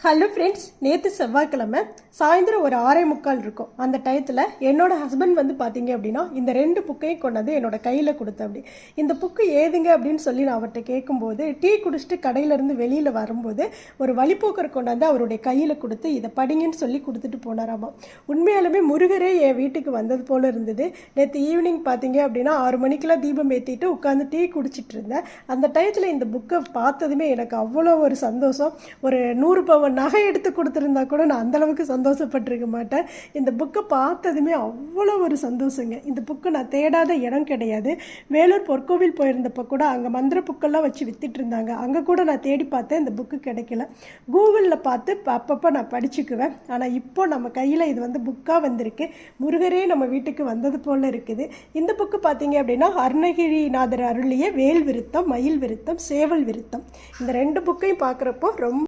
Hello friends, நேற்று செவ்வாய்க்கிழமை சாயந்தரம் ஒரு 6:45 இருக்கும். அந்த டயத்தில் என்னோடய ஹஸ்பண்ட் வந்து பார்த்தீங்க அப்படின்னா இந்த 2 புக்கையும் கொண்டாந்து என்னோடய கையில் கொடுத்த அப்படி இந்த புக்கு ஏதுங்க அப்படின்னு சொல்லி நான் அவர்கிட்ட கேட்கும்போது, டீ குடிச்சிட்டு கடையிலேருந்து வெளியில் வரும்போது ஒரு வழிப்போக்கர் கொண்டாந்து அவருடைய கையில் கொடுத்து இதை படிங்கன்னு சொல்லி கொடுத்துட்டு போனாராமா. உண்மையாலுமே முருகரே என் வீட்டுக்கு வந்தது போல் இருந்தது. நேற்று ஈவினிங் பார்த்தீங்க அப்படின்னா 6 மணிக்கெலாம் தீபம் ஏற்றிட்டு உட்காந்து டீ குடிச்சிட்டு இருந்தேன். அந்த டயத்தில் இந்த புக்கை பார்த்ததுமே எனக்கு அவ்வளோ ஒரு சந்தோஷம். ஒரு 100 பவன் நகை எடுத்து கொடுத்துருந்தா கூட நான் அந்தளவுக்கு சந்தோஷப்பட்டிருக்க மாட்டேன். இந்த புக்கை பார்த்ததுமே அவ்வளோ ஒரு சந்தோஷங்க. இந்த புக்கு நான் தேடாத இடம் கிடையாது. வேலூர் பொற்கோவில் போயிருந்தப்போ கூட அங்கே மந்திர புக்கெல்லாம் வச்சு வித்துட்டு இருந்தாங்க. அங்கே கூட நான் தேடி பார்த்தேன், இந்த புக்கு கிடைக்கல. கூகுளில் பார்த்து அப்பப்போ நான் படிச்சுக்குவேன். ஆனால் இப்போ நம்ம கையில் இது வந்து புக்காக வந்திருக்கு. முருகரே நம்ம வீட்டுக்கு வந்தது போல் இருக்குது. இந்த புக்கு பார்த்தீங்க அப்படின்னா அருணகிரிநாதர் அருளிய வேல் விருத்தம், மயில் விருத்தம், சேவல் விருத்தம், இந்த 2 புக்கையும் பார்க்குறப்போ ரொம்ப